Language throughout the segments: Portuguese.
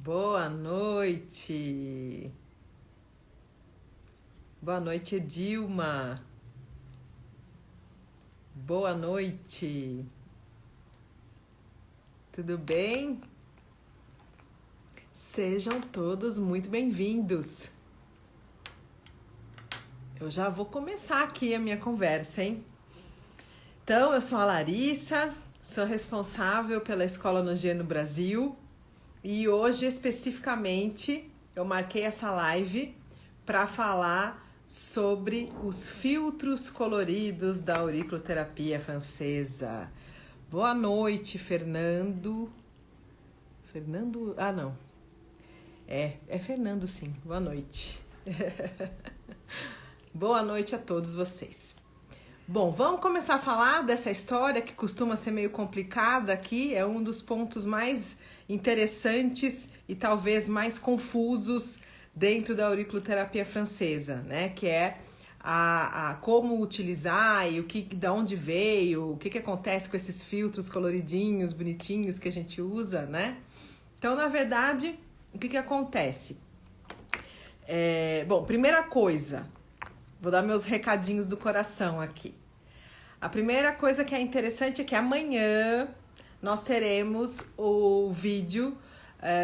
Boa noite. Boa noite, Edilma. Boa noite. Tudo bem? Sejam todos muito bem-vindos. Eu já vou começar aqui a minha conversa, hein? Então, eu sou a Larissa, sou responsável pela Escola Nogier no Brasil e hoje, especificamente, eu marquei essa live para falar sobre os filtros coloridos da auriculoterapia francesa. Boa noite, Fernando. Fernando? Ah, não. É Fernando, sim. Boa noite. Boa noite a todos vocês. Bom, vamos começar a falar dessa história que costuma ser meio complicada aqui. É um dos pontos mais interessantes e talvez mais confusos dentro da auriculoterapia francesa, né? Que é a como utilizar e da onde veio, o que acontece com esses filtros coloridinhos, bonitinhos que a gente usa, né? Então, na verdade, o que acontece? Bom, primeira coisa, vou dar meus recadinhos do coração aqui. A primeira coisa que é interessante é que amanhã nós teremos o vídeo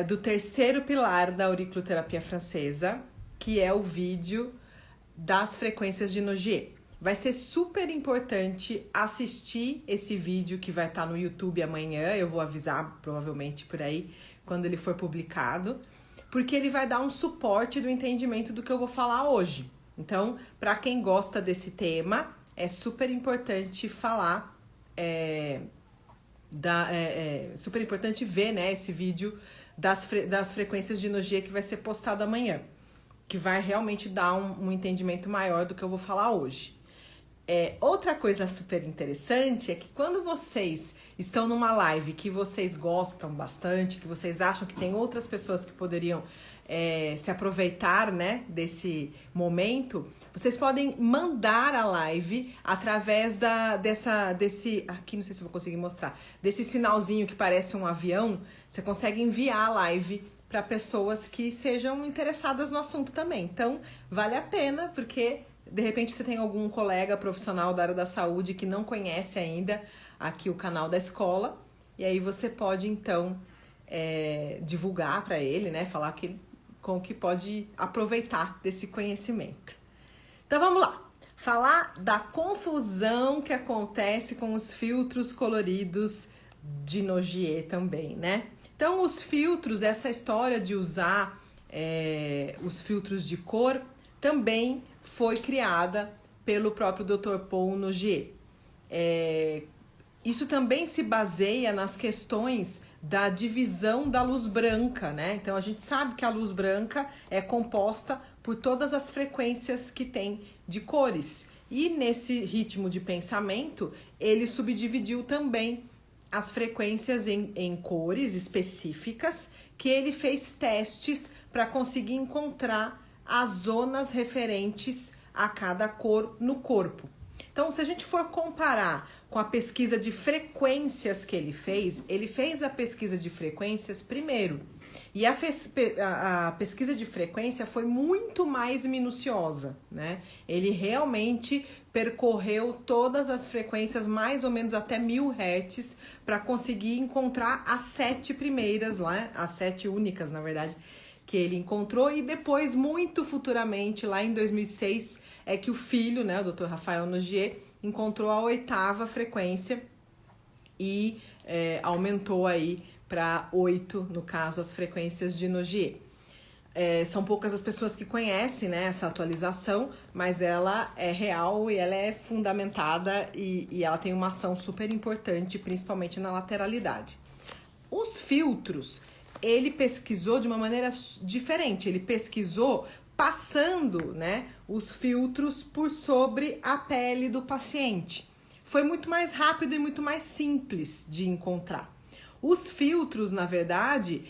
do terceiro pilar da auriculoterapia francesa, que é o vídeo das frequências de Nogier. Vai ser super importante assistir esse vídeo que vai estar no YouTube amanhã, eu vou avisar provavelmente por aí quando ele for publicado, porque ele vai dar um suporte do entendimento do que eu vou falar hoje. Então, para quem gosta desse tema, é super importante falar, super importante ver, né, esse vídeo das frequências de Nogier que vai ser postado amanhã, que vai realmente dar um entendimento maior do que eu vou falar hoje. Outra coisa super interessante é que quando vocês estão numa live que vocês gostam bastante, que vocês acham que tem outras pessoas que poderiam se aproveitar, né, desse momento, vocês podem mandar a live através desse, aqui não sei se eu vou conseguir mostrar, desse sinalzinho que parece um avião. Você consegue enviar a live para pessoas que sejam interessadas no assunto também. Então, vale a pena, porque de repente você tem algum colega profissional da área da saúde que não conhece ainda aqui o canal da escola, e aí você pode então divulgar para ele, né, falar com que pode aproveitar desse conhecimento. Então vamos lá, falar da confusão que acontece com os filtros coloridos de Nogier também, né? Então os filtros, essa história de usar os filtros de cor também foi criada pelo próprio Dr. Paul Nogier. Isso também se baseia nas questões da divisão da luz branca, né? Então a gente sabe que a luz branca é composta por todas as frequências que tem de cores. E nesse ritmo de pensamento, ele subdividiu também as frequências em cores específicas, que ele fez testes para conseguir encontrar as zonas referentes a cada cor no corpo. Então, se a gente for comparar com a pesquisa de frequências que ele fez a pesquisa de frequências primeiro. E a pesquisa de frequência foi muito mais minuciosa, né? Ele realmente percorreu todas as frequências, mais ou menos até 1000 Hz, para conseguir encontrar as 7 primeiras lá, as 7 únicas, na verdade, que ele encontrou. E depois, muito futuramente, lá em 2006, é que o filho, né, o Dr. Raphael Nogier, encontrou a 8ª frequência e aumentou aí para 8, no caso, as frequências de Nogier. São poucas as pessoas que conhecem, né, essa atualização, mas ela é real e ela é fundamentada e ela tem uma ação super importante, principalmente na lateralidade. Os filtros, ele pesquisou de uma maneira diferente, ele pesquisou passando, né, os filtros por sobre a pele do paciente. Foi muito mais rápido e muito mais simples de encontrar. Os filtros, na verdade,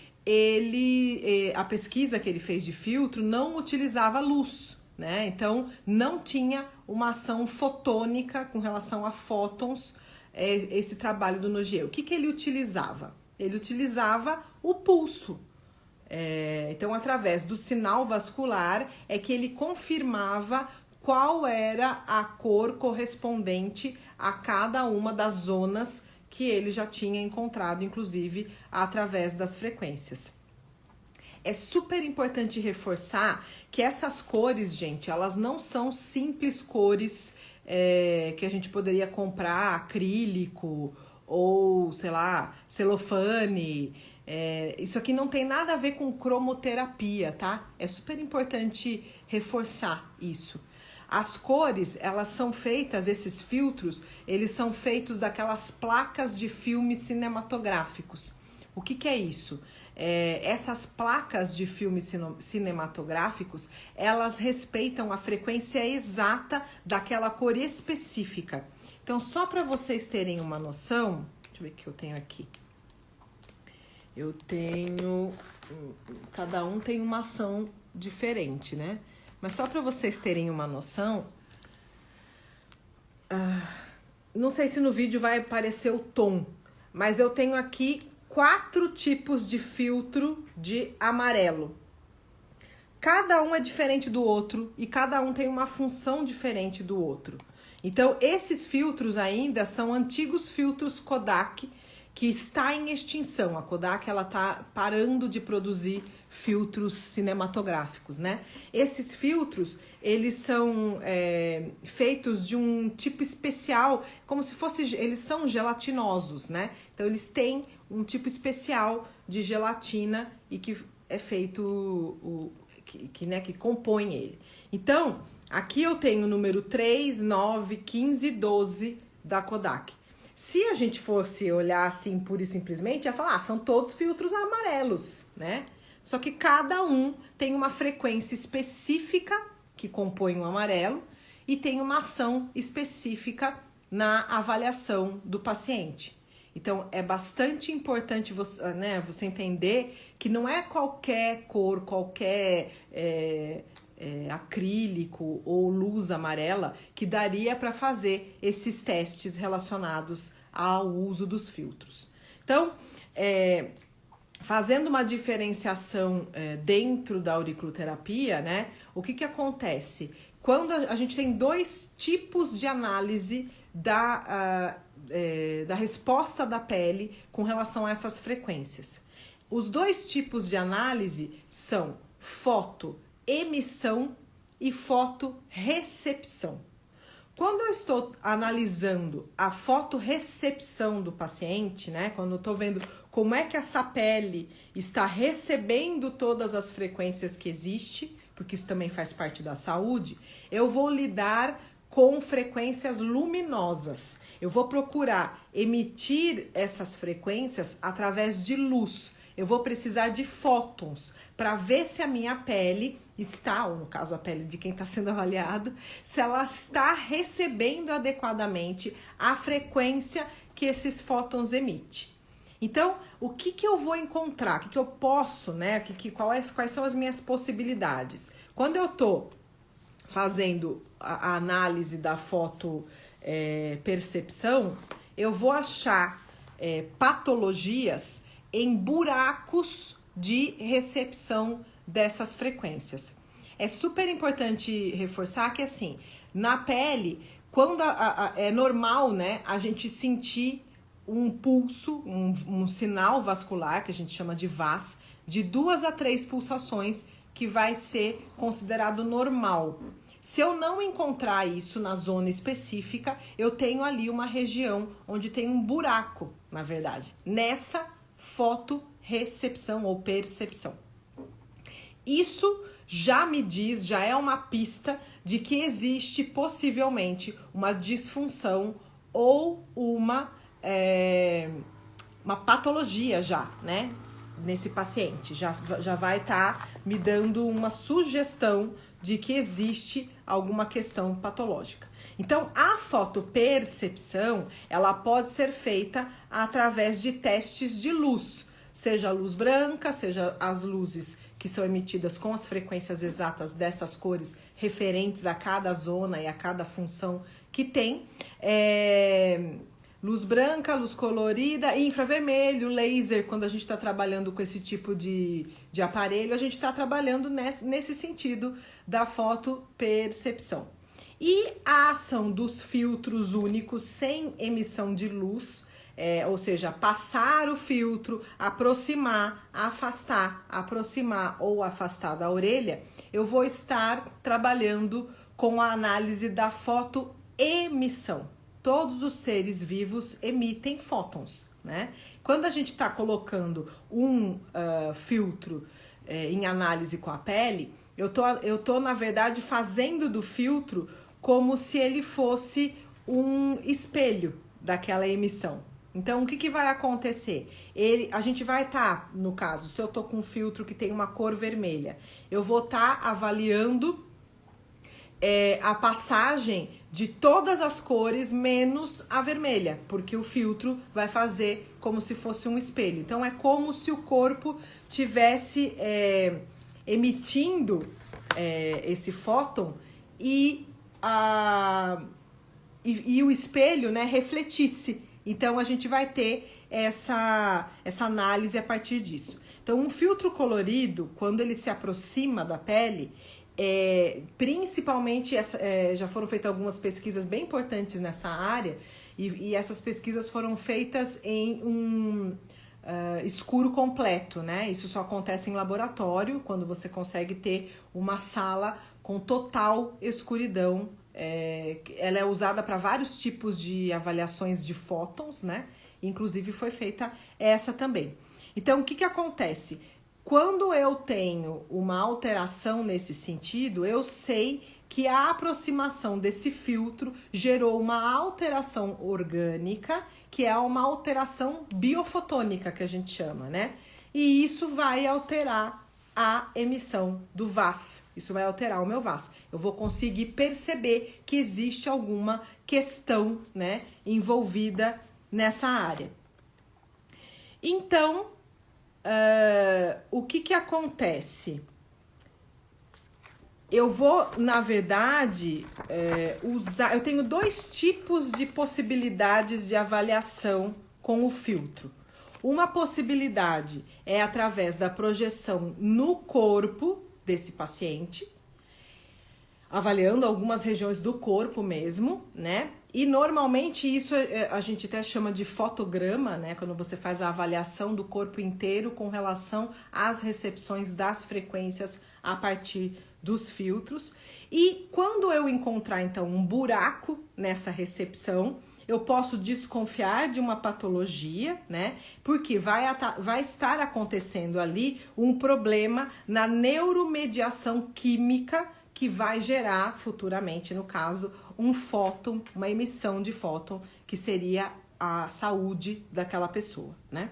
a pesquisa que ele fez de filtro não utilizava luz, né? Então, não tinha uma ação fotônica com relação a fótons, esse trabalho do Nogier. O que ele utilizava? Ele utilizava o pulso. Então, através do sinal vascular é que ele confirmava qual era a cor correspondente a cada uma das zonas que ele já tinha encontrado, inclusive através das frequências. É super importante reforçar que essas cores, gente, elas não são simples cores que a gente poderia comprar acrílico ou, sei lá, celofane. Isso aqui não tem nada a ver com cromoterapia, tá? É super importante reforçar isso. As cores, elas são feitas, esses filtros, eles são feitos daquelas placas de filmes cinematográficos. O que é isso? Essas placas de filmes cinematográficos, elas respeitam a frequência exata daquela cor específica. Então, só para vocês terem uma noção, deixa eu ver o que eu tenho aqui. Eu tenho, cada um tem uma ação diferente, né? Mas só para vocês terem uma noção, não sei se no vídeo vai aparecer o tom, mas eu tenho aqui 4 tipos de filtro de amarelo. Cada um é diferente do outro e cada um tem uma função diferente do outro. Então, esses filtros ainda são antigos filtros Kodak, que está em extinção. A Kodak, ela tá parando de produzir filtros cinematográficos, né? Esses filtros, eles são feitos de um tipo especial, como se fosse, eles são gelatinosos, né? Então, eles têm um tipo especial de gelatina e que é feito, que compõe ele. Então, aqui eu tenho o número 3, 9, 15 e 12 da Kodak. Se a gente fosse olhar assim, pura e simplesmente, ia falar, são todos filtros amarelos, né? Só que cada um tem uma frequência específica que compõe o amarelo e tem uma ação específica na avaliação do paciente. Então, é bastante importante você entender que não é qualquer cor, qualquer acrílico ou luz amarela que daria para fazer esses testes relacionados ao uso dos filtros. Então, fazendo uma diferenciação dentro da auriculoterapia, né? O que acontece? Quando a gente tem 2 tipos de análise da resposta da pele com relação a essas frequências. Os 2 tipos de análise são fotoemissão e fotorecepção. Quando eu estou analisando a fotorecepção do paciente, né, quando eu estou vendo como é que essa pele está recebendo todas as frequências que existem, porque isso também faz parte da saúde, eu vou lidar com frequências luminosas. Eu vou procurar emitir essas frequências através de luz. Eu vou precisar de fótons para ver se a minha pele está, ou no caso a pele de quem está sendo avaliado, se ela está recebendo adequadamente a frequência que esses fótons emitem. Então, o que eu vou encontrar? O que eu posso, né? Quais são as minhas possibilidades? Quando eu estou fazendo a análise da fotopercepção, eu vou achar patologias em buracos de recepção dessas frequências. É super importante reforçar que, assim, na pele, quando é normal, né, a gente sentir um pulso, um sinal vascular, que a gente chama de VAS, de 2 a 3 pulsações, que vai ser considerado normal. Se eu não encontrar isso na zona específica, eu tenho ali uma região onde tem um buraco, na verdade, nessa fotorecepção ou percepção. Isso já me diz, já é uma pista de que existe possivelmente uma disfunção ou uma patologia já, né? Nesse paciente. Já vai estar me dando uma sugestão de que existe alguma questão patológica. Então, a fotopercepção, ela pode ser feita através de testes de luz, seja a luz branca, seja as luzes que são emitidas com as frequências exatas dessas cores referentes a cada zona e a cada função que tem. Luz branca, luz colorida, infravermelho, laser. Quando a gente está trabalhando com esse tipo de aparelho, a gente está trabalhando nesse sentido da fotopercepção. E a ação dos filtros únicos sem emissão de luz, ou seja, passar o filtro, aproximar, aproximar ou afastar da orelha, eu vou estar trabalhando com a análise da fotoemissão. Todos os seres vivos emitem fótons, né? Quando a gente está colocando um filtro em análise com a pele, eu tô, na verdade, fazendo do filtro como se ele fosse um espelho daquela emissão. Então, o que vai acontecer? A gente vai estar, no caso, se eu tô com um filtro que tem uma cor vermelha, eu vou estar avaliando a passagem de todas as cores menos a vermelha, porque o filtro vai fazer como se fosse um espelho. Então, é como se o corpo tivesse emitindo esse fóton e o espelho, né, refletisse. Então, a gente vai ter essa análise a partir disso. Então, um filtro colorido, quando ele se aproxima da pele, principalmente, já foram feitas algumas pesquisas bem importantes nessa área, e essas pesquisas foram feitas em um escuro completo, né? Isso só acontece em laboratório, quando você consegue ter uma sala com total escuridão. Ela é usada para vários tipos de avaliações de fótons, né? Inclusive foi feita essa também. Então, o que acontece? Quando eu tenho uma alteração nesse sentido, eu sei que a aproximação desse filtro gerou uma alteração orgânica, que é uma alteração biofotônica, que a gente chama, né? E isso vai alterar a emissão do VAS. Isso vai alterar o meu VAS. Eu vou conseguir perceber que existe alguma questão, né, envolvida nessa área. Então, o que acontece? Eu vou, na verdade, eu tenho dois tipos de possibilidades de avaliação com o filtro. Uma possibilidade é através da projeção no corpo desse paciente, avaliando algumas regiões do corpo mesmo, né? E normalmente isso a gente até chama de fotograma, né? Quando você faz a avaliação do corpo inteiro com relação às recepções das frequências a partir dos filtros. E quando eu encontrar, então, um buraco nessa recepção, eu posso desconfiar de uma patologia, né? Porque vai estar acontecendo ali um problema na neuromediação química que vai gerar futuramente, no caso, um fóton, uma emissão de fóton, que seria a saúde daquela pessoa, né?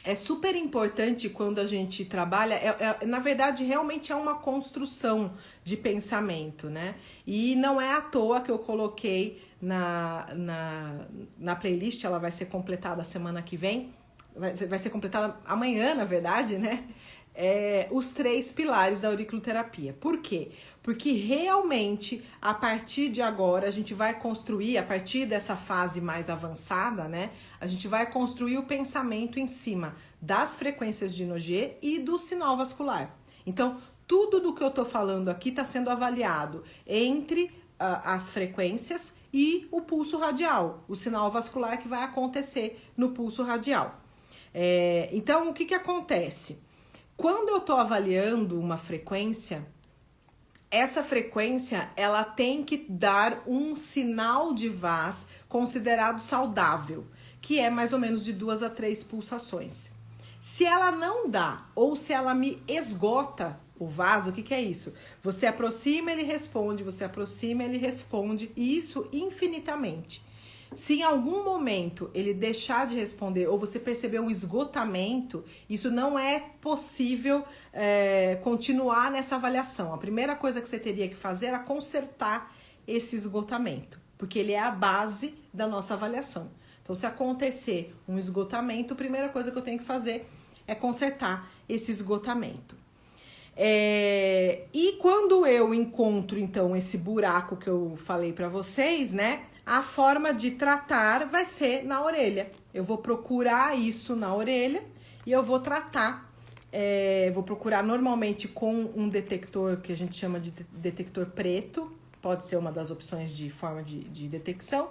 É super importante quando a gente trabalha, na verdade, realmente é uma construção de pensamento, né? E não é à toa que eu coloquei na playlist, ela vai ser completada semana que vem, vai ser completada amanhã, na verdade, né? Os 3 pilares da auriculoterapia. Por quê? Porque realmente, a partir de agora, a gente vai construir, a partir dessa fase mais avançada, né? A gente vai construir o pensamento em cima das frequências de Nogier e do sinal vascular. Então, tudo do que eu tô falando aqui está sendo avaliado entre as frequências e o pulso radial, o sinal vascular que vai acontecer no pulso radial. Então, o que acontece? Quando eu estou avaliando uma frequência, essa frequência ela tem que dar um sinal de VAS considerado saudável, que é mais ou menos de 2 a 3 pulsações. Se ela não dá, ou se ela me esgota o VAS, o que é isso? Você aproxima, ele responde, você aproxima, ele responde, e isso infinitamente. Se em algum momento ele deixar de responder ou você perceber um esgotamento, isso não é possível continuar nessa avaliação. A primeira coisa que você teria que fazer era consertar esse esgotamento, porque ele é a base da nossa avaliação. Então, se acontecer um esgotamento, a primeira coisa que eu tenho que fazer é consertar esse esgotamento. E quando eu encontro, então, esse buraco que eu falei para vocês, né? A forma de tratar vai ser na orelha. Eu vou procurar isso na orelha e eu vou tratar. Vou procurar normalmente com um detector que a gente chama de detector preto. Pode ser uma das opções de forma de detecção.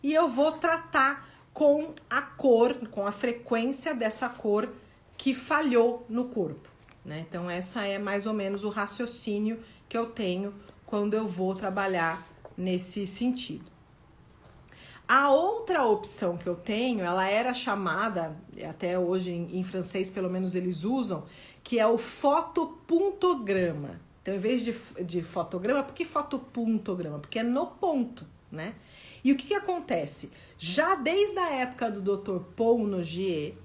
E eu vou tratar com a cor, com a frequência dessa cor que falhou no corpo, né? Então, essa é mais ou menos o raciocínio que eu tenho quando eu vou trabalhar nesse sentido. A outra opção que eu tenho, ela era chamada, até hoje em francês pelo menos eles usam, que é o fotopuntograma. Então, em vez de fotograma, por que fotopuntograma? Porque é no ponto, né? E o que acontece? Já desde a época do Dr. Paul Nogier,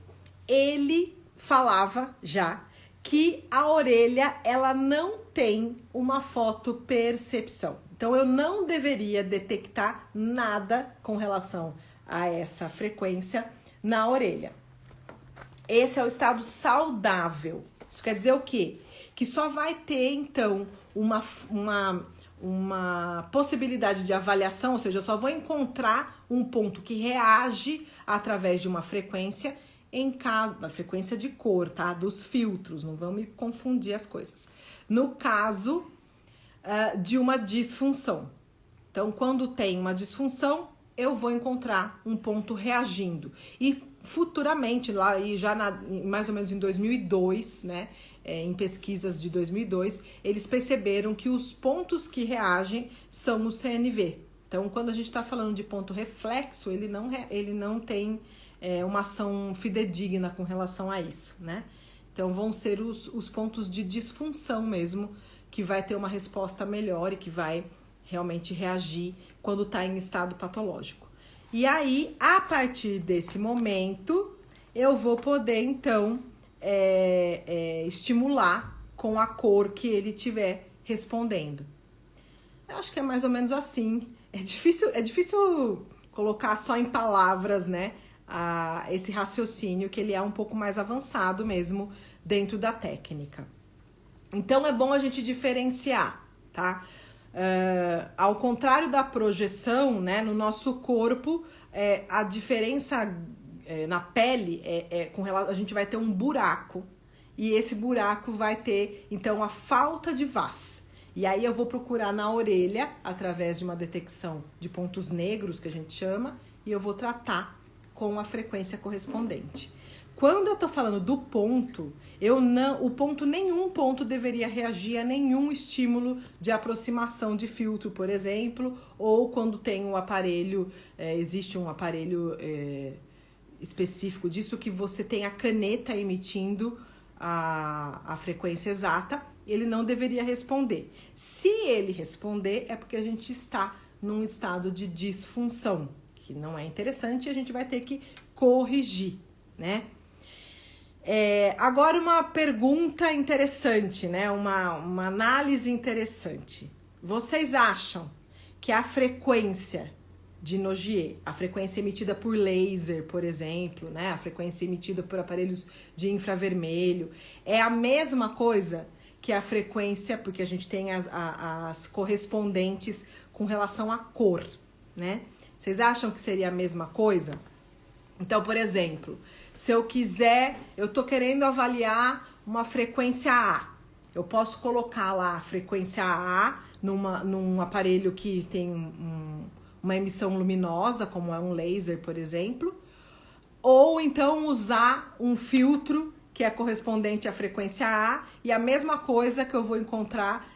ele falava já que a orelha ela não tem uma fotopercepção. Então, eu não deveria detectar nada com relação a essa frequência na orelha. Esse é o estado saudável. Isso quer dizer o quê? Que só vai ter, então, uma possibilidade de avaliação, ou seja, eu só vou encontrar um ponto que reage através de uma frequência, em caso da frequência de cor, tá? Dos filtros, não vão me confundir as coisas. No caso de uma disfunção. Então, quando tem uma disfunção, eu vou encontrar um ponto reagindo. E futuramente, lá e já mais ou menos em 2002, né? Em pesquisas de 2002, eles perceberam que os pontos que reagem são o CNV. Então, quando a gente está falando de ponto reflexo, ele não tem uma ação fidedigna com relação a isso, né? Então, vão ser os pontos de disfunção mesmo, que vai ter uma resposta melhor e que vai realmente reagir quando está em estado patológico. E aí, a partir desse momento, eu vou poder, então, estimular com a cor que ele estiver respondendo. Eu acho que é mais ou menos assim. É difícil colocar só em palavras, né, esse raciocínio, que ele é um pouco mais avançado mesmo dentro da técnica. Então, é bom a gente diferenciar, tá? Ao contrário da projeção, né, no nosso corpo, a diferença na pele a gente vai ter um buraco, e esse buraco vai ter, então, a falta de vaz. E aí eu vou procurar na orelha, através de uma detecção de pontos negros, que a gente chama, e eu vou tratar com a frequência correspondente. Quando eu tô falando do ponto, nenhum ponto deveria reagir a nenhum estímulo de aproximação de filtro, por exemplo, ou quando tem um aparelho, existe um aparelho específico disso, que você tem a caneta emitindo a frequência exata, ele não deveria responder. Se ele responder, é porque a gente está num estado de disfunção, que não é interessante, e a gente vai ter que corrigir, né? Agora, uma pergunta interessante, né? Uma análise interessante. Vocês acham que a frequência de Nogier, a frequência emitida por laser, por exemplo, né? A frequência emitida por aparelhos de infravermelho, é a mesma coisa que a frequência, porque a gente tem as correspondentes com relação à cor, né? Vocês acham que seria a mesma coisa? Então, por exemplo, se eu tô querendo avaliar uma frequência A, eu posso colocar lá a frequência A num aparelho que tem uma emissão luminosa, como é um laser, por exemplo, ou então usar um filtro que é correspondente à frequência A, e a mesma coisa que eu vou encontrar,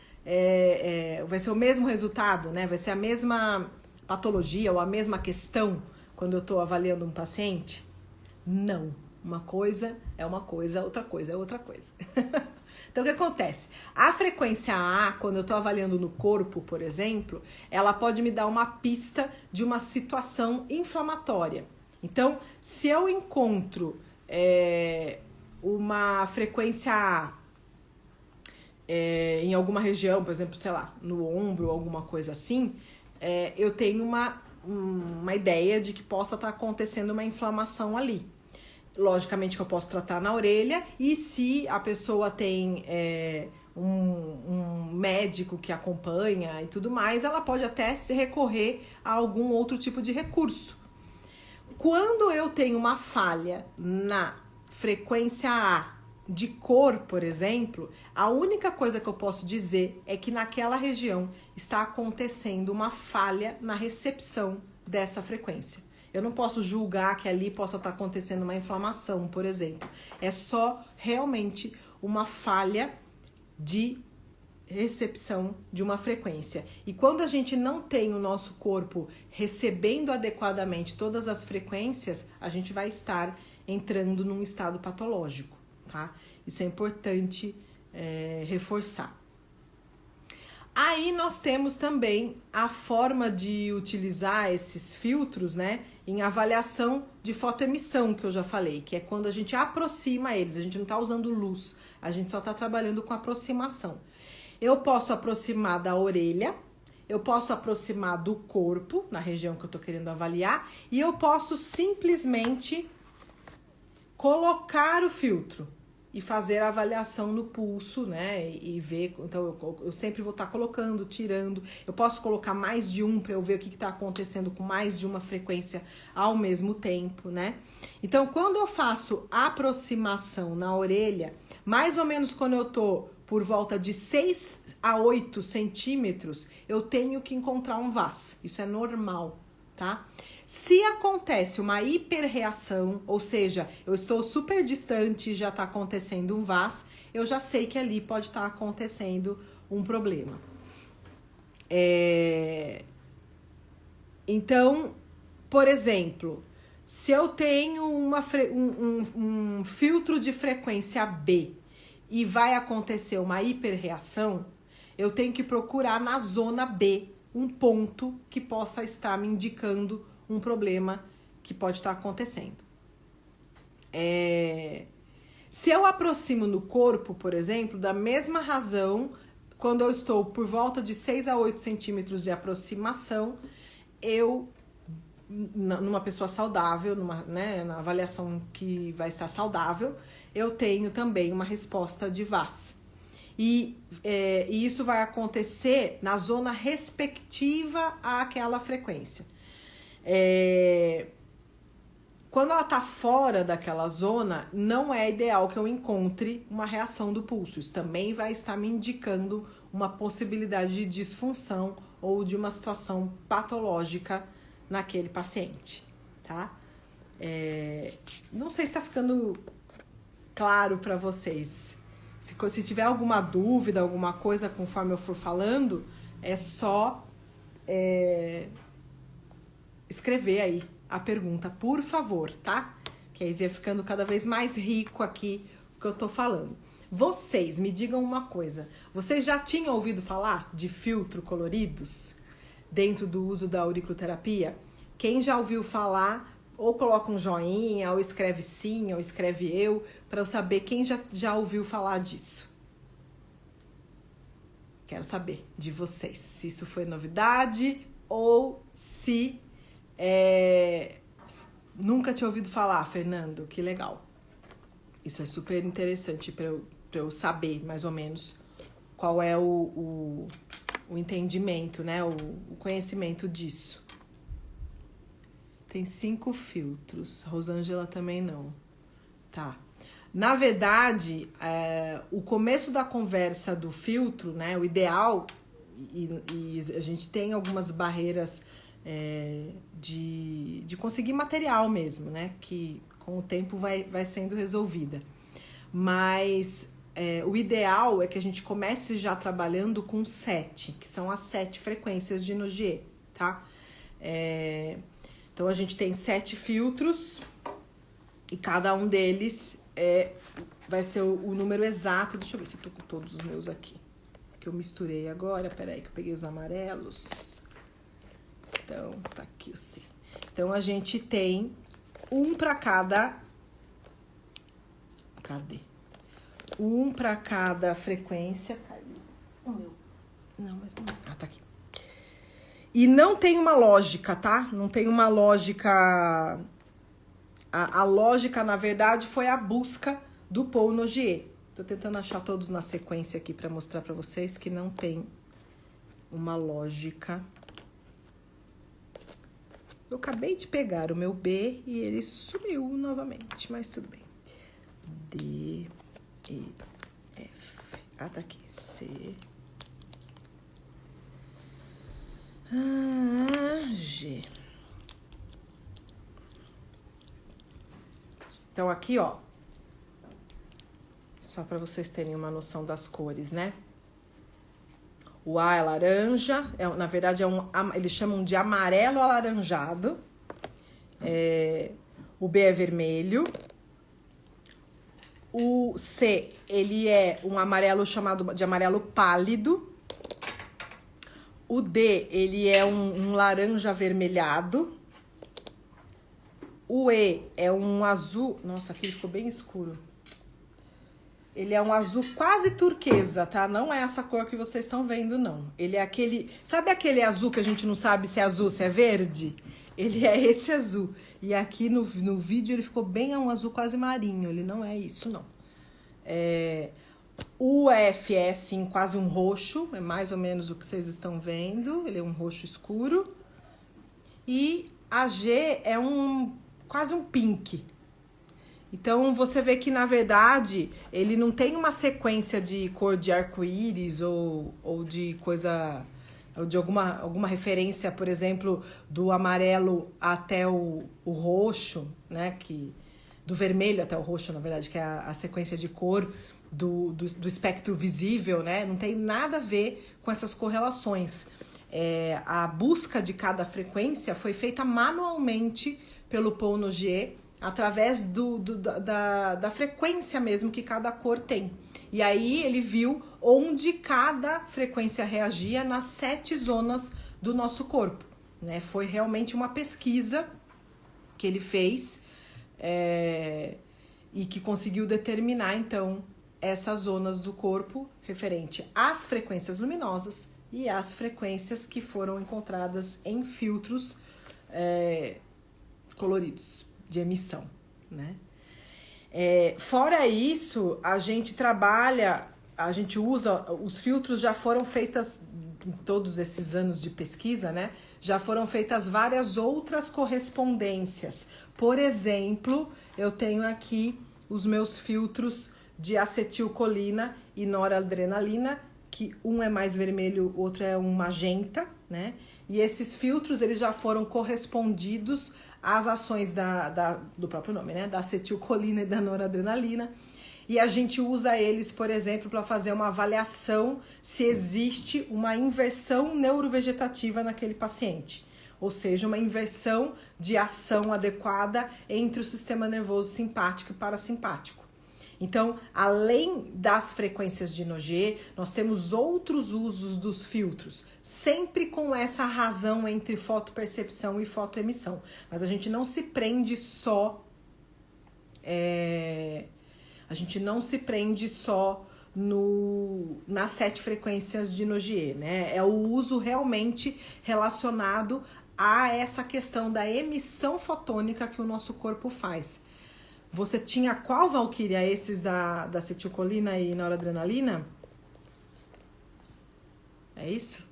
vai ser o mesmo resultado, né? Vai ser a mesma patologia ou a mesma questão quando eu estou avaliando um paciente? Não. Uma coisa é uma coisa, outra coisa é outra coisa. Então, o que acontece? A frequência A, quando eu estou avaliando no corpo, por exemplo, ela pode me dar uma pista de uma situação inflamatória. Então, se eu encontro uma frequência A em alguma região, por exemplo, sei lá, no ombro, alguma coisa assim, eu tenho uma ideia de que possa estar acontecendo uma inflamação ali. Logicamente que eu posso tratar na orelha, e se a pessoa tem um médico que acompanha e tudo mais, ela pode até se recorrer a algum outro tipo de recurso. Quando eu tenho uma falha na frequência A de cor, por exemplo, a única coisa que eu posso dizer é que naquela região está acontecendo uma falha na recepção dessa frequência. Eu não posso julgar que ali possa estar acontecendo uma inflamação, por exemplo. É só realmente uma falha de recepção de uma frequência. E quando a gente não tem o nosso corpo recebendo adequadamente todas as frequências, a gente vai estar entrando num estado patológico, tá? Isso é importante reforçar. Aí nós temos também a forma de utilizar esses filtros, né, em avaliação de fotoemissão, que eu já falei, que é quando a gente aproxima eles, a gente não está usando luz, a gente só está trabalhando com aproximação. Eu posso aproximar da orelha, eu posso aproximar do corpo, na região que eu estou querendo avaliar, e eu posso simplesmente colocar o filtro e fazer a avaliação no pulso, né, e ver. Então eu sempre vou estar colocando, tirando. Eu posso colocar mais de um para eu ver o que está acontecendo com mais de uma frequência ao mesmo tempo, né. Então quando eu faço aproximação na orelha, mais ou menos quando eu tô por volta de 6 a 8 centímetros, eu tenho que encontrar um VAS. Isso é normal, tá? Se acontece uma hiperreação, ou seja, eu estou super distante e já está acontecendo um VAS, eu já sei que ali pode estar acontecendo um problema. Então, por exemplo, se eu tenho um filtro de frequência B e vai acontecer uma hiperreação, eu tenho que procurar na zona B um ponto que possa estar me indicando um problema que pode estar acontecendo. Se eu aproximo no corpo, por exemplo, da mesma razão, quando eu estou por volta de 6 a 8 centímetros de aproximação, eu, numa pessoa saudável, na avaliação que vai estar saudável, eu tenho também uma resposta de VAS. E isso vai acontecer na zona respectiva àquela frequência. Quando ela está fora daquela zona, não é ideal que eu encontre uma reação do pulso. Isso também vai estar me indicando uma possibilidade de disfunção ou de uma situação patológica naquele paciente, tá? Não sei se está ficando claro para vocês. Se tiver alguma dúvida, alguma coisa conforme eu for falando, é só escrever aí a pergunta, por favor, tá? Que aí vai ficando cada vez mais rico aqui o que eu tô falando. Vocês, me digam uma coisa. Vocês já tinham ouvido falar de filtro coloridos dentro do uso da auriculoterapia? Quem já ouviu falar, ou coloca um joinha, ou escreve sim, ou escreve eu, para eu saber quem já ouviu falar disso. Quero saber de vocês, se isso foi novidade ou se nunca tinha ouvido falar, Fernando. Que legal. Isso é super interessante para eu saber, mais ou menos, qual é o entendimento, né? O conhecimento disso. Tem 5 filtros. Rosângela também não. Tá. Na verdade, o começo da conversa do filtro, né? O ideal, e a gente tem algumas barreiras de conseguir material mesmo, né? Que com o tempo vai sendo resolvida. Mas o ideal é que a gente comece já trabalhando com 7, que são as 7 frequências de Nogier, tá? Então a gente tem 7 filtros e cada um deles vai ser o número exato. Deixa eu ver se eu tô com todos os meus aqui, que eu misturei agora. Peraí que eu peguei os amarelos. Então, tá aqui o C. Então, a gente tem um para cada... Cadê? Um para cada frequência. Caiu o meu. Não, mas não. Ah, tá aqui. E não tem uma lógica, tá? Não tem uma lógica... A lógica, na verdade, foi a busca do Paul Nogier, Tô tentando achar todos na sequência aqui para mostrar para vocês que não tem uma lógica. Eu acabei de pegar o meu B e ele sumiu novamente, mas tudo bem. D, E, F. Ah, tá aqui. C. G. Então, aqui, ó. Só para vocês terem uma noção das cores, né? O A é laranja, na verdade eles chamam de amarelo alaranjado. O B é vermelho. O C, ele é um amarelo chamado de amarelo pálido. O D, ele é um laranja avermelhado. O E é um azul... Nossa, aqui ficou bem escuro. Ele é um azul quase turquesa, tá? Não é essa cor que vocês estão vendo, não. Ele é aquele... Sabe aquele azul que a gente não sabe se é azul, se é verde? Ele é esse azul. E aqui no vídeo ele ficou bem um azul quase marinho. Ele não é isso, não. O F é, assim, quase um roxo. É mais ou menos o que vocês estão vendo. Ele é um roxo escuro. E a G é quase um pink. Então, você vê que, na verdade, ele não tem uma sequência de cor de arco-íris ou de coisa... Ou de alguma referência, por exemplo, do amarelo até o roxo, né? Do vermelho até o roxo, na verdade, que é a sequência de cor do espectro visível, né? Não tem nada a ver com essas correlações. A busca de cada frequência foi feita manualmente pelo Paul Nogier, através da frequência mesmo que cada cor tem. E aí ele viu onde cada frequência reagia nas 7 zonas do nosso corpo, né? Foi realmente uma pesquisa que ele fez e que conseguiu determinar, então, essas zonas do corpo referente às frequências luminosas e às frequências que foram encontradas em filtros coloridos de emissão, né? Fora isso, a gente usa, os filtros já foram feitas, em todos esses anos de pesquisa, né? Já foram feitas várias outras correspondências. Por exemplo, eu tenho aqui os meus filtros de acetilcolina e noradrenalina, que um é mais vermelho, o outro é um magenta, né? E esses filtros, eles já foram correspondidos às ações do próprio nome, né? Da acetilcolina e da noradrenalina. E a gente usa eles, por exemplo, para fazer uma avaliação se existe uma inversão neurovegetativa naquele paciente. Ou seja, uma inversão de ação adequada entre o sistema nervoso simpático e parasimpático. Então, além das frequências de Nogier, nós temos outros usos dos filtros, sempre com essa razão entre fotopercepção e fotoemissão. Mas a gente não se prende só... nas 7 frequências de Nogier, né? É o uso realmente relacionado a essa questão da emissão fotônica que o nosso corpo faz. Você tinha qual, Valquíria? Esses da acetilcolina e noradrenalina? É isso?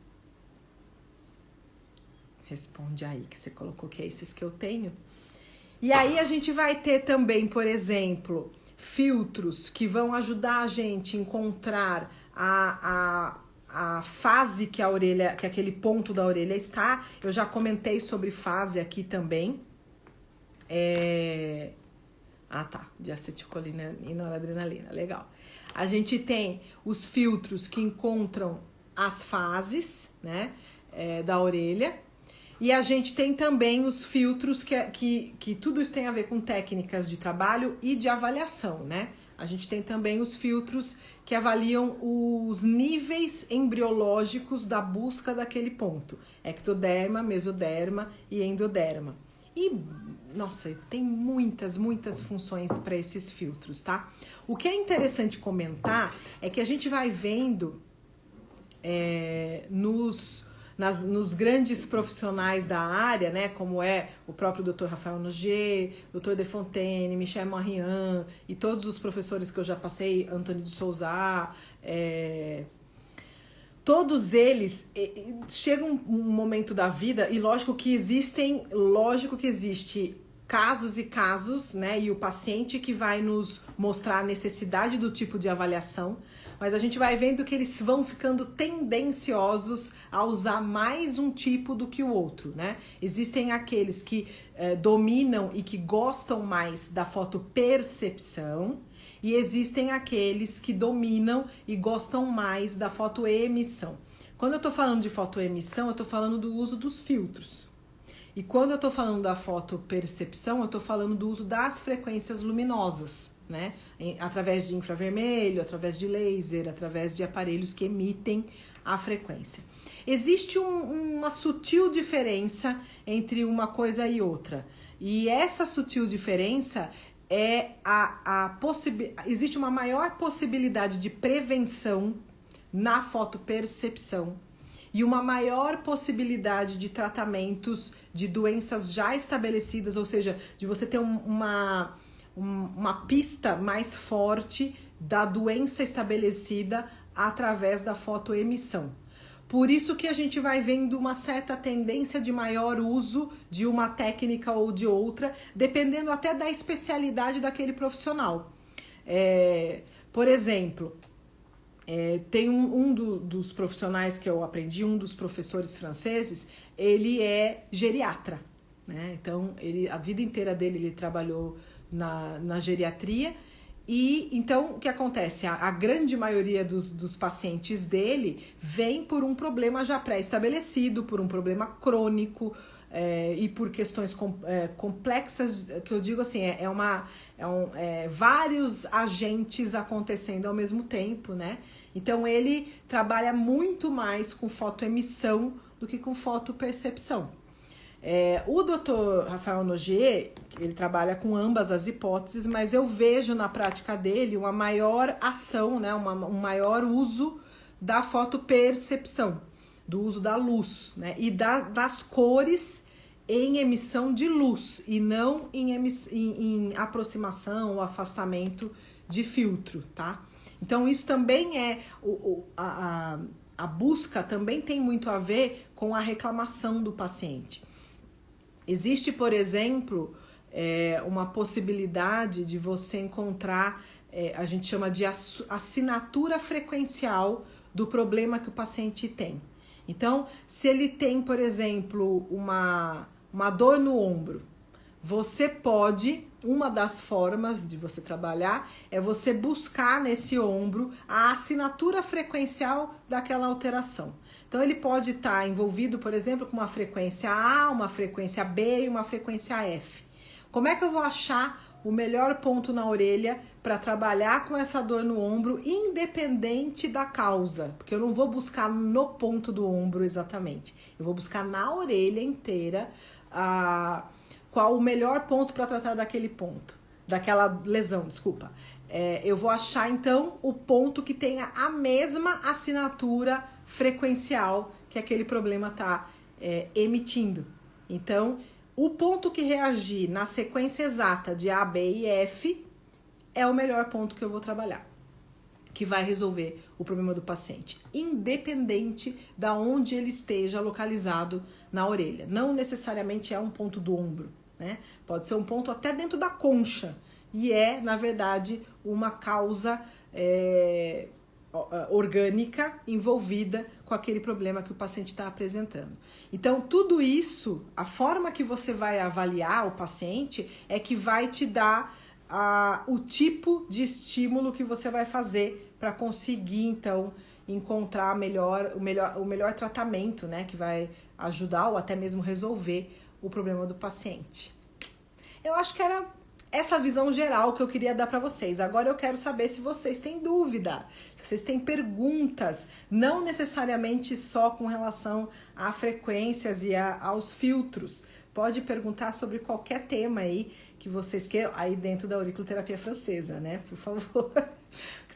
Responde aí, que você colocou que é esses que eu tenho. E aí a gente vai ter também, por exemplo, filtros que vão ajudar a gente a encontrar a fase que aquele ponto da orelha está. Eu já comentei sobre fase aqui também. De acetilcolina e noradrenalina, legal. A gente tem os filtros que encontram as fases, né, da orelha. E a gente tem também os filtros que tudo isso tem a ver com técnicas de trabalho e de avaliação, né? A gente tem também os filtros que avaliam os níveis embriológicos da busca daquele ponto. Ectoderma, mesoderma e endoderma. E, nossa, tem muitas funções para esses filtros, tá? O que é interessante comentar é que a gente vai vendo nos grandes profissionais da área, né, como é o próprio Dr. Rafael Noguer, Dr. Defontaine, Michel Marian e todos os professores que eu já passei, Antônio de Souza, todos eles chegam um momento da vida, e lógico que existe casos e casos, né, e o paciente que vai nos mostrar a necessidade do tipo de avaliação, mas a gente vai vendo que eles vão ficando tendenciosos a usar mais um tipo do que o outro, né? Existem aqueles que dominam e que gostam mais da fotopercepção, e existem aqueles que dominam e gostam mais da fotoemissão. Quando eu tô falando de fotoemissão, eu tô falando do uso dos filtros. E quando eu tô falando da fotopercepção, eu tô falando do uso das frequências luminosas, né? Através de infravermelho, através de laser, através de aparelhos que emitem a frequência. Existe uma sutil diferença entre uma coisa e outra. E essa sutil diferença é existe uma maior possibilidade de prevenção na fotopercepção e uma maior possibilidade de tratamentos de doenças já estabelecidas, ou seja, de você ter uma pista mais forte da doença estabelecida através da fotoemissão. Por isso que a gente vai vendo uma certa tendência de maior uso de uma técnica ou de outra, dependendo até da especialidade daquele profissional. Por exemplo, tem dos profissionais que eu aprendi, um dos professores franceses, ele é geriatra, né? Então, a vida inteira dele ele trabalhou na geriatria. E então o que acontece? A grande maioria dos pacientes dele vem por um problema já pré-estabelecido, por um problema crônico e por questões complexas, que eu digo assim, vários agentes acontecendo ao mesmo tempo, né? Então ele trabalha muito mais com fotoemissão do que com fotopercepção. O Dr. Rafael Noguer, ele trabalha com ambas as hipóteses, mas eu vejo na prática dele uma maior ação, né, um maior uso da fotopercepção, do uso da luz, né, e das cores em emissão de luz e não em aproximação ou afastamento de filtro, tá? Então isso também a busca também tem muito a ver com a reclamação do paciente. Existe, por exemplo, uma possibilidade de você encontrar, a gente chama de assinatura frequencial do problema que o paciente tem. Então, se ele tem, por exemplo, uma dor no ombro, uma das formas de você trabalhar é você buscar nesse ombro a assinatura frequencial daquela alteração. Então, ele pode estar envolvido, por exemplo, com uma frequência A, uma frequência B e uma frequência F. Como é que eu vou achar o melhor ponto na orelha para trabalhar com essa dor no ombro, independente da causa? Porque eu não vou buscar no ponto do ombro exatamente. Eu vou buscar na orelha inteira qual o melhor ponto para tratar daquele ponto, daquela lesão, desculpa. Eu vou achar, então, o ponto que tenha a mesma assinatura frequencial que aquele problema está emitindo. Então, o ponto que reagir na sequência exata de A, B e F é o melhor ponto que eu vou trabalhar, que vai resolver o problema do paciente, independente da onde ele esteja localizado na orelha. Não necessariamente é um ponto do ombro, né? Pode ser um ponto até dentro da concha, e na verdade, uma causa orgânica envolvida com aquele problema que o paciente está apresentando. Então, tudo isso, a forma que você vai avaliar o paciente é que vai te dar o tipo de estímulo que você vai fazer para conseguir, então, encontrar o melhor tratamento, né, que vai ajudar ou até mesmo resolver o problema do paciente. Eu acho que era essa visão geral que eu queria dar para vocês. Agora eu quero saber se vocês têm dúvida, se vocês têm perguntas, não necessariamente só com relação a frequências e aos filtros. Pode perguntar sobre qualquer tema aí que vocês queiram, aí dentro da auriculoterapia francesa, né? Por favor.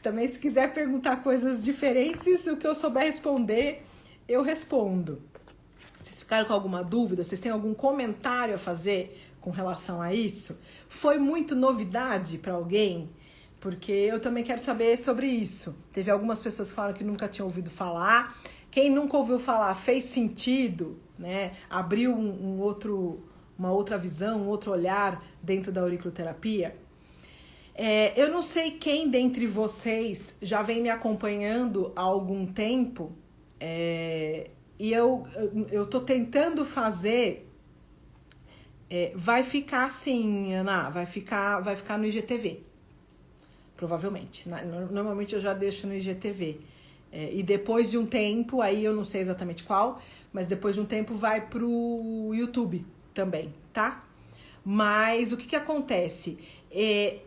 Também, se quiser perguntar coisas diferentes, o que eu souber responder, eu respondo. Vocês ficaram com alguma dúvida? Vocês têm algum comentário a fazer com relação a isso? Foi muito novidade para alguém? Porque eu também quero saber sobre isso. Teve algumas pessoas que falaram que nunca tinham ouvido falar. Quem nunca ouviu falar fez sentido, né? Abriu uma outra visão, um outro olhar dentro da auriculoterapia. Eu não sei quem dentre vocês já vem me acompanhando há algum tempo, e eu tô tentando fazer. Vai ficar assim, Ana, vai ficar no IGTV, provavelmente. Normalmente eu já deixo no IGTV. E depois de um tempo, aí eu não sei exatamente qual, mas depois de um tempo vai pro YouTube também, tá? Mas o que acontece?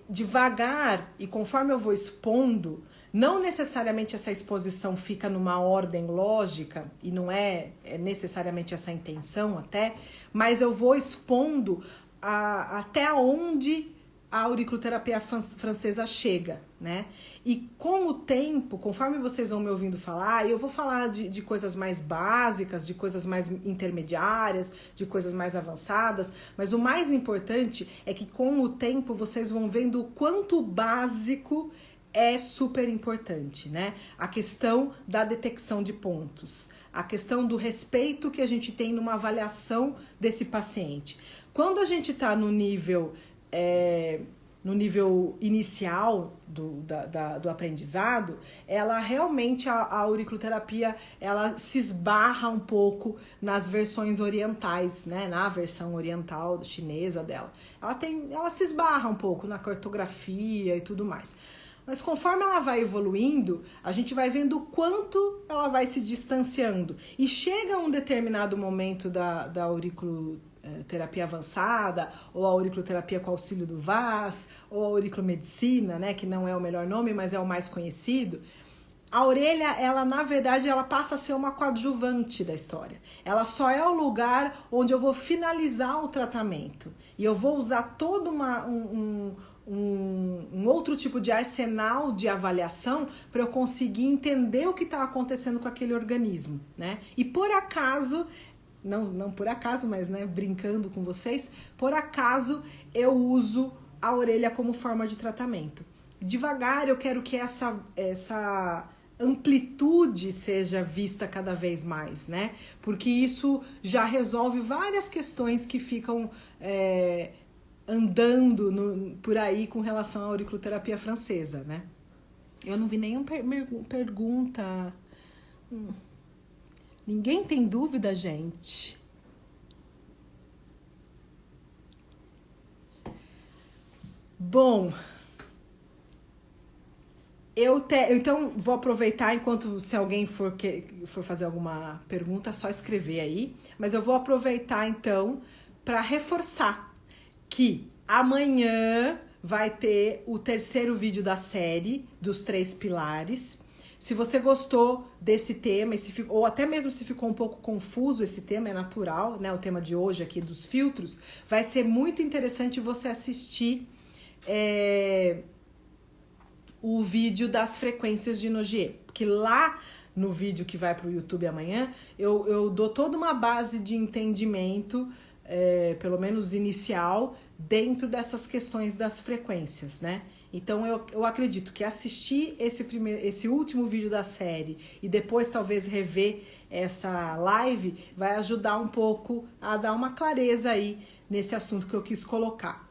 Devagar e conforme eu vou expondo, não necessariamente essa exposição fica numa ordem lógica, e não é necessariamente essa a intenção até, mas eu vou expondo até onde a auriculoterapia francesa chega, né? E com o tempo, conforme vocês vão me ouvindo falar, eu vou falar de coisas mais básicas, de coisas mais intermediárias, de coisas mais avançadas, mas o mais importante é que com o tempo vocês vão vendo o quanto o básico é super importante, né? A questão da detecção de pontos, a questão do respeito que a gente tem numa avaliação desse paciente. Quando a gente está no nível inicial do aprendizado, ela realmente, a auriculoterapia, ela se esbarra um pouco nas versões orientais, né? Na versão oriental chinesa dela. Ela se esbarra um pouco na cartografia e tudo mais. Mas conforme ela vai evoluindo, a gente vai vendo o quanto ela vai se distanciando. E chega um determinado momento da auriculoterapia avançada, ou a auriculoterapia com auxílio do VAS, ou a auriculomedicina, né, que não é o melhor nome, mas é o mais conhecido. A orelha, ela na verdade, ela passa a ser uma coadjuvante da história. Ela só é o lugar onde eu vou finalizar o tratamento. E eu vou usar todo um outro tipo de arsenal de avaliação para eu conseguir entender o que está acontecendo com aquele organismo, né? E por acaso, não por acaso, mas né, brincando com vocês, por acaso eu uso a orelha como forma de tratamento. Devagar eu quero que essa amplitude seja vista cada vez mais, né? Porque isso já resolve várias questões que ficam andando por aí com relação à auriculoterapia francesa, né? Eu não vi nenhuma pergunta. Ninguém tem dúvida, gente? Bom, então vou aproveitar enquanto se alguém for fazer alguma pergunta, só escrever aí. Mas eu vou aproveitar então para reforçar que amanhã vai ter o terceiro vídeo da série dos 3 pilares. Se você gostou desse tema, ou até mesmo se ficou um pouco confuso esse tema, é natural, né? O tema de hoje aqui dos filtros, vai ser muito interessante você assistir o vídeo das frequências de Nogier, porque lá no vídeo que vai para o YouTube amanhã, eu dou toda uma base de entendimento, pelo menos inicial, dentro dessas questões das frequências, né? Então eu acredito que assistir esse último vídeo da série e depois talvez rever essa live vai ajudar um pouco a dar uma clareza aí nesse assunto que eu quis colocar.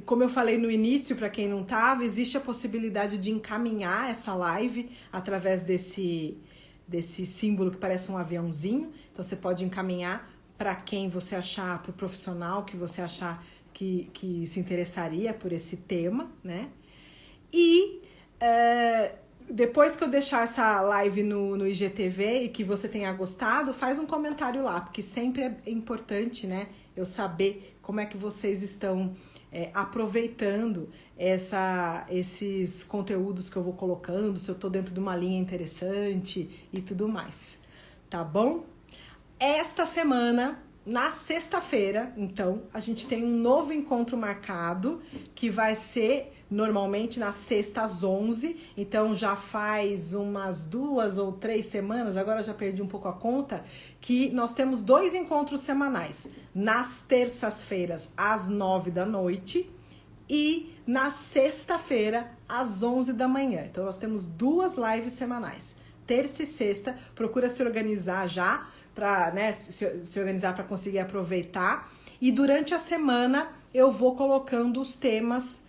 Como eu falei no início, para quem não estava, existe a possibilidade de encaminhar essa live através desse símbolo que parece um aviãozinho. Então você pode encaminhar para quem você achar, para o profissional que você achar que se interessaria por esse tema, né? E depois que eu deixar essa live no IGTV e que você tenha gostado, faz um comentário lá, porque sempre é importante, né, eu saber como é que vocês estão aproveitando esses conteúdos que eu vou colocando, se eu tô dentro de uma linha interessante e tudo mais, tá bom? Esta semana, Na sexta-feira, então, a gente tem um novo encontro marcado, que vai ser normalmente na sexta às 11. Então, já faz umas 2 ou 3 semanas, agora já perdi um pouco a conta, que nós temos 2 encontros semanais. Nas terças-feiras, às 9 da noite e na sexta-feira, às 11 da manhã. Então, nós temos 2 lives semanais. Terça e sexta, procura se organizar já, para, né, se organizar para conseguir aproveitar. E durante a semana eu vou colocando os temas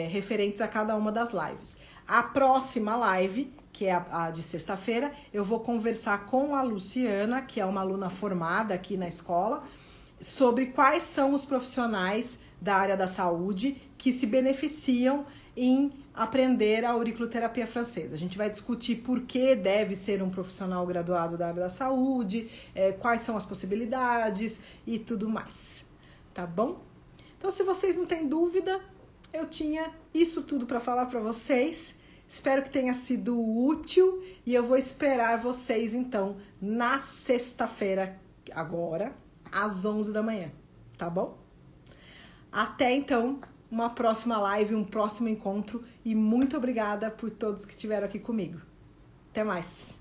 referentes a cada uma das lives. A próxima live, que é a de sexta-feira, eu vou conversar com a Luciana, que é uma aluna formada aqui na escola, sobre quais são os profissionais da área da saúde que se beneficiam em aprender a auriculoterapia francesa. A gente vai discutir por que deve ser um profissional graduado da área da saúde, quais são as possibilidades e tudo mais, tá bom? Então, se vocês não têm dúvida, eu tinha isso tudo para falar para vocês. Espero que tenha sido útil e eu vou esperar vocês, então, na sexta-feira, agora, às 11 da manhã, tá bom? Até, então, uma próxima live, um próximo encontro e muito obrigada por todos que estiveram aqui comigo. Até mais!